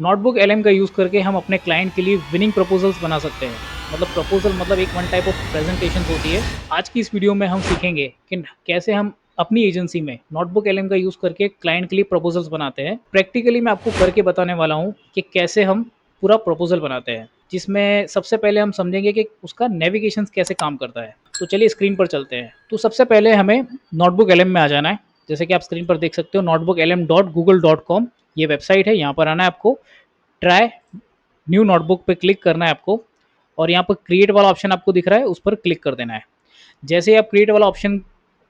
Notebook LM का use करके हम अपने क्लाइंट के लिए विनिंग प्रपोजल्स बना सकते हैं। मतलब प्रपोजल मतलब एक वन टाइप ऑफ प्रेजेंटेशन होती है। आज की इस वीडियो में हम सीखेंगे कि कैसे हम अपनी एजेंसी में नोटबुक एलएम का यूज़ करके क्लाइंट के लिए प्रपोजल्स बनाते हैं। प्रैक्टिकली मैं आपको करके बताने वाला हूँ कि कैसे हम पूरा प्रपोजल बनाते हैं, जिसमें सबसे पहले हम समझेंगे कि उसका नेविगेशन कैसे काम करता है। तो चलिए स्क्रीन पर चलते हैं। तो सबसे पहले हमें नोटबुक एलएम में आ जाना है। जैसे कि आप स्क्रीन पर देख सकते हो, notebooklm.google.com ये वेबसाइट है। यहाँ पर आना है आपको, ट्राई न्यू नोटबुक पे क्लिक करना है आपको, और यहाँ पर क्रिएट वाला ऑप्शन आपको दिख रहा है, उस पर क्लिक कर देना है। जैसे ही आप क्रिएट वाला ऑप्शन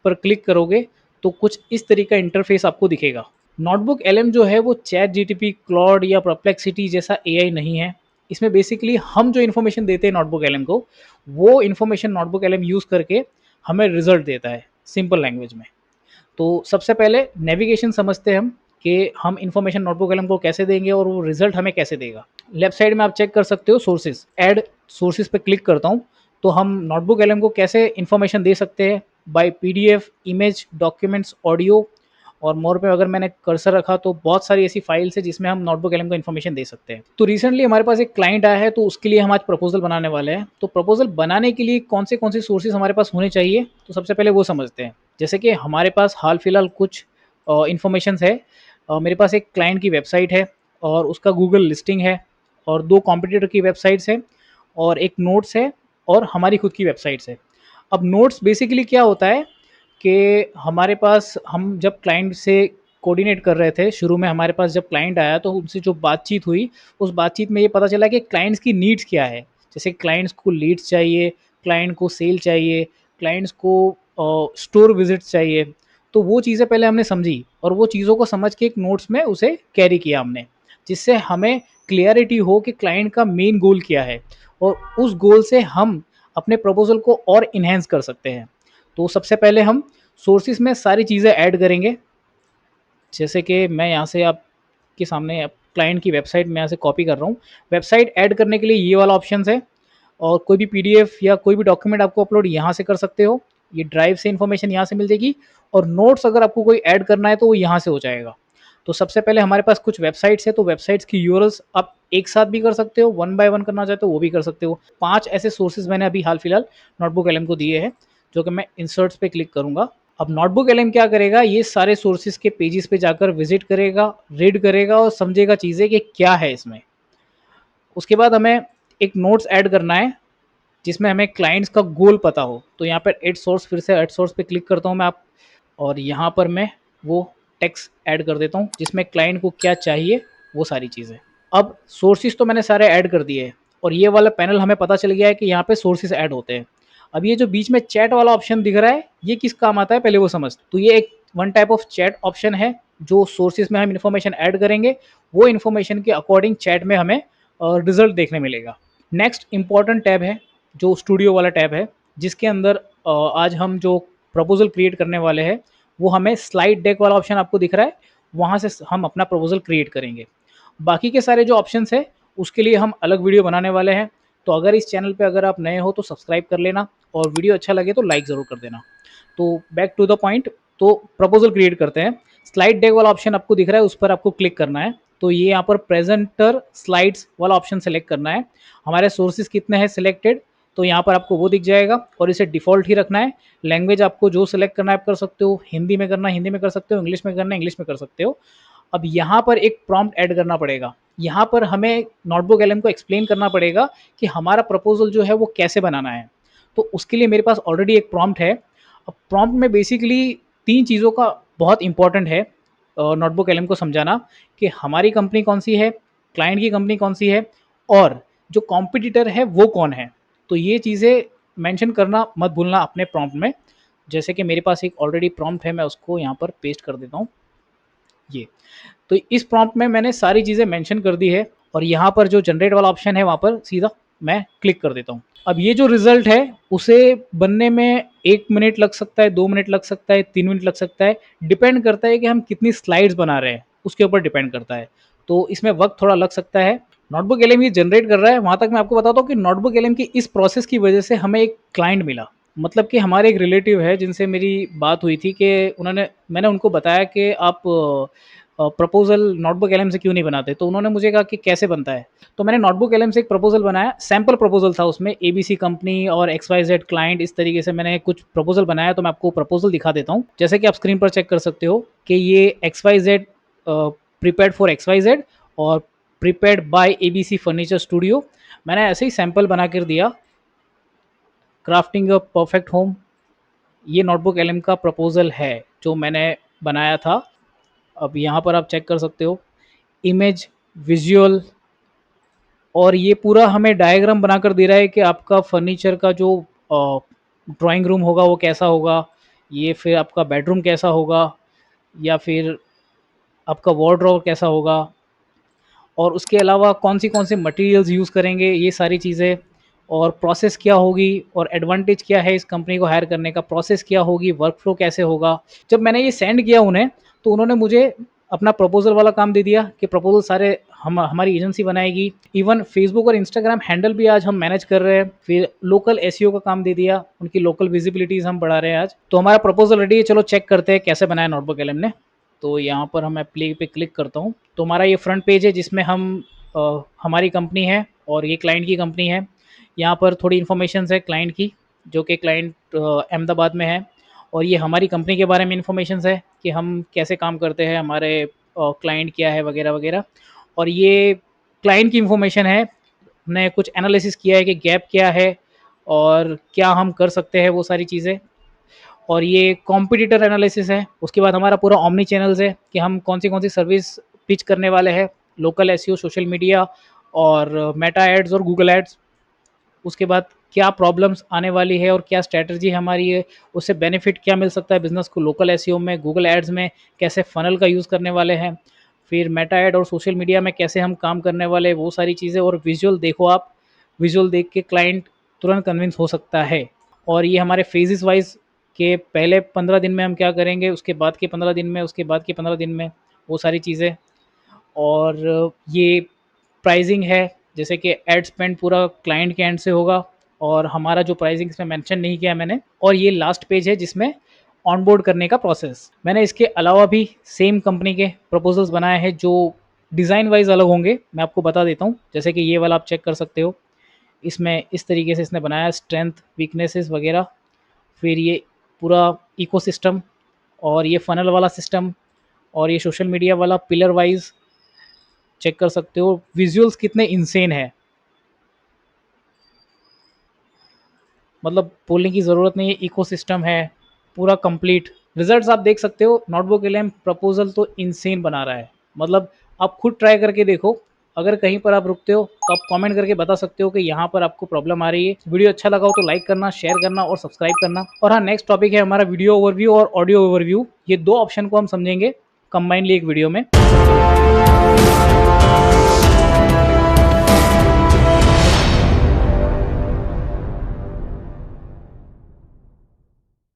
पर क्लिक करोगे तो कुछ इस तरीके का इंटरफेस आपको दिखेगा। नोटबुक एलएम जो है वो चैट जीटीपी, क्लॉड या परप्लेक्सिटी जैसा एआई नहीं है। इसमें बेसिकली हम जो इन्फॉर्मेशन देते हैं नोटबुक एलएम को, वो इन्फॉर्मेशन नोटबुक एलएम यूज़ करके हमें रिजल्ट देता है सिंपल लैंग्वेज में। तो सबसे पहले नेविगेशन समझते हैं हम कि हम इन्फॉर्मेशन नोटबुक एलएम को कैसे देंगे और वो रिजल्ट हमें कैसे देगा। लेफ्ट साइड में आप चेक कर सकते हो सोर्सेज, ऐड सोर्सेज पे क्लिक करता हूँ तो हम नोटबुक एलएम को कैसे इन्फॉर्मेशन दे सकते हैं, by PDF, image, documents, audio और मोर पे अगर मैंने कर्सर रखा तो बहुत सारी ऐसी फाइल्स है जिसमें हम नोटबुक एलएम को इन्फॉर्मेशन दे सकते हैं। तो रिसेंटली हमारे पास एक क्लाइंट आया है, तो उसके लिए हम आज प्रपोजल बनाने वाले हैं। तो प्रपोजल बनाने के लिए कौन से सोर्सेज हमारे पास होने चाहिए, तो सबसे पहले वो समझते हैं। जैसे कि हमारे पास हाल फिलहाल कुछ इन्फॉर्मेशन है। मेरे पास एक क्लाइंट की वेबसाइट है और उसका गूगल लिस्टिंग है, और दो कॉम्पिटिटर की वेबसाइट्स है, और एक नोट्स है, और हमारी खुद की वेबसाइट्स है। अब नोट्स बेसिकली क्या होता है कि हमारे पास, हम जब क्लाइंट से कोऑर्डिनेट कर रहे थे, शुरू में हमारे पास जब क्लाइंट आया तो उनसे जो बातचीत हुई, उस बातचीत में ये पता चला कि क्लाइंट्स की नीड्स क्या है। जैसे क्लाइंट्स को लीड्स चाहिए, क्लाइंट को सेल चाहिए, क्लाइंट्स को स्टोर विजिट्स चाहिए। तो वो चीज़ें पहले हमने समझी, और वो चीज़ों को समझ के एक नोट्स में उसे कैरी किया हमने, जिससे हमें क्लियरिटी हो कि क्लाइंट का मेन गोल क्या है, और उस गोल से हम अपने प्रपोजल को और इन्हेंस कर सकते हैं। तो सबसे पहले हम सोर्सेज में सारी चीज़ें ऐड करेंगे। जैसे कि मैं यहाँ से आपके सामने क्लाइंट की वेबसाइट में यहाँ से कॉपी कर रहा हूँ। वेबसाइट ऐड करने के लिए ये वाला ऑप्शन है, और कोई भी पीडीएफ या कोई भी डॉक्यूमेंट आपको अपलोड यहाँ से कर सकते हो। ये ड्राइव से इन्फॉर्मेशन यहाँ से मिल जाएगी, और नोट्स अगर आपको कोई ऐड करना है तो वो यहाँ से हो जाएगा। तो सबसे पहले हमारे पास कुछ वेबसाइट्स है, तो वेबसाइट्स की यूआरएल्स आप एक साथ भी कर सकते हो, वन बाय वन करना चाहते हो वो भी कर सकते हो। 5 ऐसे सोर्सेज मैंने अभी हाल फिलहाल नोटबुक एलएम को दिए हैं, जो कि मैं इंसर्ट्स पे क्लिक करूँगा। अब नोटबुक एलएम क्या करेगा, ये सारे सोर्सेज के पेजेस पे जाकर विजिट करेगा, रीड करेगा और समझेगा चीज़ें कि क्या है इसमें। उसके बाद हमें एक नोट्स ऐड करना है, जिसमें हमें क्लाइंट्स का गोल पता हो। तो यहाँ पर एड सोर्स, फिर से एड सोर्स पे क्लिक करता हूँ मैं, आप, और यहाँ पर मैं वो टेक्स्ट ऐड कर देता हूँ जिसमें क्लाइंट को क्या चाहिए, वो सारी चीज़ें। अब सोर्सेज तो मैंने सारे ऐड कर दिए, और ये वाला पैनल हमें पता चल गया है कि यहाँ पे सोर्सेज ऐड होते हैं। अब ये जो बीच में चैट वाला ऑप्शन दिख रहा है, ये किस काम आता है पहले वो समझ। तो ये एक one type of chat option है, जो सोर्सेज में हम इन्फॉर्मेशन ऐड करेंगे, वो इन्फॉर्मेशन के अकॉर्डिंग चैट में हमें रिजल्ट देखने मिलेगा। नेक्स्ट इंपॉर्टेंट टैब है जो स्टूडियो वाला टैब है, जिसके अंदर आज हम जो प्रपोजल क्रिएट करने वाले हैं, वो हमें स्लाइड डेक वाला ऑप्शन आपको दिख रहा है, वहाँ से हम अपना प्रपोजल क्रिएट करेंगे। बाकी के सारे जो ऑप्शंस है उसके लिए हम अलग वीडियो बनाने वाले हैं। तो अगर इस चैनल पे अगर आप नए हो तो सब्सक्राइब कर लेना, और वीडियो अच्छा लगे तो लाइक ज़रूर कर देना। तो बैक टू द पॉइंट, तो प्रपोजल क्रिएट करते हैं। स्लाइड डेक वाला ऑप्शन आपको दिख रहा है, उस पर आपको क्लिक करना है। तो ये यहाँ पर प्रेजेंटर स्लाइड्स वाला ऑप्शन सेलेक्ट करना है। हमारे सोर्सेज कितने हैं सिलेक्टेड, तो यहाँ पर आपको वो दिख जाएगा, और इसे डिफ़ॉल्ट ही रखना है। लैंग्वेज आपको जो सिलेक्ट करना है आप कर सकते हो, हिंदी में करना हिंदी में कर सकते हो, इंग्लिश में करना इंग्लिश में कर सकते हो। अब यहाँ पर एक प्रॉम्प्ट ऐड करना पड़ेगा। यहाँ पर हमें नोटबुक एलएम को एक्सप्लेन करना पड़ेगा कि हमारा प्रपोजल जो है वो कैसे बनाना है। तो उसके लिए मेरे पास ऑलरेडी एक प्रॉम्प्ट है। अब प्रॉम्प्ट में बेसिकली 3 चीज़ों का बहुत इंपॉर्टेंट है नोटबुक एलएम को समझाना, कि हमारी कंपनी कौन सी है, क्लाइंट की कंपनी कौन सी है, और जो कॉम्पिटिटर है वो कौन है। तो ये चीज़ें मेंशन करना मत भूलना अपने प्रॉम्प्ट में। जैसे कि मेरे पास एक ऑलरेडी प्रॉम्प्ट है, मैं उसको यहाँ पर पेस्ट कर देता हूँ। ये, तो इस प्रॉम्प्ट में मैंने सारी चीज़ें मेंशन कर दी है, और यहाँ पर जो जनरेट वाला ऑप्शन है वहाँ पर सीधा मैं क्लिक कर देता हूँ। अब ये जो रिजल्ट है उसे बनने में 1 मिनट लग सकता है, 2 मिनट लग सकता है, 3 मिनट लग सकता है। डिपेंड करता है कि हम कितनी स्लाइड्स बना रहे हैं, उसके ऊपर डिपेंड करता है। तो इसमें वक्त थोड़ा लग सकता है। नोटबुक एलएम ये जनरेट कर रहा है, वहाँ तक मैं आपको बताता हूँ कि नोटबुक एलएम की इस प्रोसेस की वजह से हमें एक क्लाइंट मिला। मतलब कि हमारे एक रिलेटिव है जिनसे मेरी बात हुई थी, कि उन्होंने मैंने उनको बताया कि आप प्रपोज़ल नोटबुक एलएम से क्यों नहीं बनाते? तो उन्होंने मुझे कहा कि कैसे बनता है? तो मैंने नोटबुक एलएम से एक प्रपोज़ल बनाया, सैंपल प्रपोज़ल था उसमें, एबीसी कंपनी और एक्सवाईज़ेड क्लाइंट, इस तरीके से मैंने कुछ प्रपोज़ल बनाया, तो मैं आपको प्रपोज़ल दिखा देता हूँ। जैसे कि आप स्क्रीन पर चेक कर सकते हो कि ये एक्सवाईज़ेड प्रिपेयर्ड फॉर एक्सवाईज़ेड और prepared by ABC furniture studio. मैंने ऐसे ही सैंपल बना कर दिया, क्राफ्टिंग अ परफेक्ट होम। ये नोटबुक एलएम का प्रपोज़ल है जो मैंने बनाया था। अब यहाँ पर आप चेक कर सकते हो, इमेज, विजुअल, और ये पूरा हमें डायग्राम बनाकर दे रहा है कि आपका फर्नीचर का जो ड्राइंग रूम होगा वो कैसा होगा, ये फिर आपका बेडरूम कैसा होगा, या फिर आपका वार्डरोब कैसा होगा, और उसके अलावा कौन सी मटेरियल्स यूज़ करेंगे, ये सारी चीज़ें, और प्रोसेस क्या होगी, और एडवांटेज क्या है इस कंपनी को हायर करने का, प्रोसेस क्या होगी, वर्क फ्लो कैसे होगा। जब मैंने ये सेंड किया उन्हें, तो उन्होंने मुझे अपना प्रपोजल वाला काम दे दिया कि प्रपोजल सारे हमारी एजेंसी बनाएगी। इवन फेसबुक और इंस्टाग्राम हैंडल भी आज हम मैनेज कर रहे हैं। फिर लोकल एसईओ का काम दे दिया, उनकी लोकल विजिबिलिटीज़ हम बढ़ा रहे हैं आज। तो हमारा प्रपोजल रेडी है, चलो चेक करते हैं कैसे बनाया नोटबुक एलएम ने। तो यहाँ पर हम प्ले पे क्लिक करता हूँ, तो हमारा ये फ्रंट पेज है जिसमें हमारी कंपनी है और ये क्लाइंट की कंपनी है। यहाँ पर थोड़ी इन्फॉर्मेशन है क्लाइंट की, जो कि क्लाइंट अहमदाबाद में है, और ये हमारी कंपनी के बारे में इन्फॉर्मेशन है कि हम कैसे काम करते हैं, हमारे क्लाइंट क्या है वगैरह वगैरह। और ये क्लाइंट की इन्फॉर्मेशन है, हमने कुछ एनालिसिस किया है कि गैप क्या है और क्या हम कर सकते हैं, वो सारी चीज़ें। और ये कॉम्पिटिटर एनालिसिस है। उसके बाद हमारा पूरा ओमनी चैनल्स है कि हम कौन सी सर्विस पिच करने वाले हैं, लोकल एसईओ, सोशल मीडिया और मेटा एड्स और गूगल एड्स। उसके बाद क्या प्रॉब्लम्स आने वाली है और क्या स्ट्रैटेजी हमारी है, उससे बेनिफिट क्या मिल सकता है बिज़नेस को, लोकल एसईओ में, गूगल एड्स में कैसे फ़नल का यूज़ करने वाले हैं, फिर मेटा एड और सोशल मीडिया में कैसे हम काम करने वाले हैं, वो सारी चीज़ें। और विजुअल देखो आप, विजुअल देख के क्लाइंट तुरंत कन्विंस हो सकता है। और ये हमारे फेजेस वाइज के पहले 15 दिन में हम क्या करेंगे, उसके बाद के 15 दिन में, उसके बाद के 15 दिन में, वो सारी चीज़ें। और ये प्राइसिंग है, जैसे कि एड स्पेंड पूरा क्लाइंट के एंड से होगा, और हमारा जो प्राइसिंग इसमें मेंशन नहीं किया मैंने। और ये लास्ट पेज है जिसमें ऑनबोर्ड करने का प्रोसेस। मैंने इसके अलावा भी सेम कंपनी के प्रपोजल्स बनाए हैं जो डिज़ाइन वाइज अलग होंगे, मैं आपको बता देता हूँ। जैसे कि ये वाला आप चेक कर सकते हो, इसमें इस तरीके से इसने बनाया, स्ट्रेंथ, वीकनेसेस वगैरह। फिर ये पूरा इकोसिस्टम, और ये फ़नल वाला सिस्टम, और ये सोशल मीडिया वाला पिलर वाइज चेक कर सकते हो। विजुअल्स कितने इंसेन है, मतलब बोलने की ज़रूरत नहीं है, इकोसिस्टम है पूरा कंप्लीट। रिजल्ट्स आप देख सकते हो, नोटबुक एलएम प्रपोजल तो इंसेन बना रहा है। मतलब आप खुद ट्राई करके देखो, अगर कहीं पर आप रुकते हो तो आप कमेंट करके बता सकते हो कि यहाँ पर आपको प्रॉब्लम आ रही है। वीडियो अच्छा लगा हो तो लाइक करना, शेयर करना और सब्सक्राइब करना। और हाँ, नेक्स्ट टॉपिक है हमारा वीडियो ओवरव्यू और ऑडियो ओवरव्यू। ये दो ऑप्शन को हम समझेंगे कंबाइनली एक वीडियो में।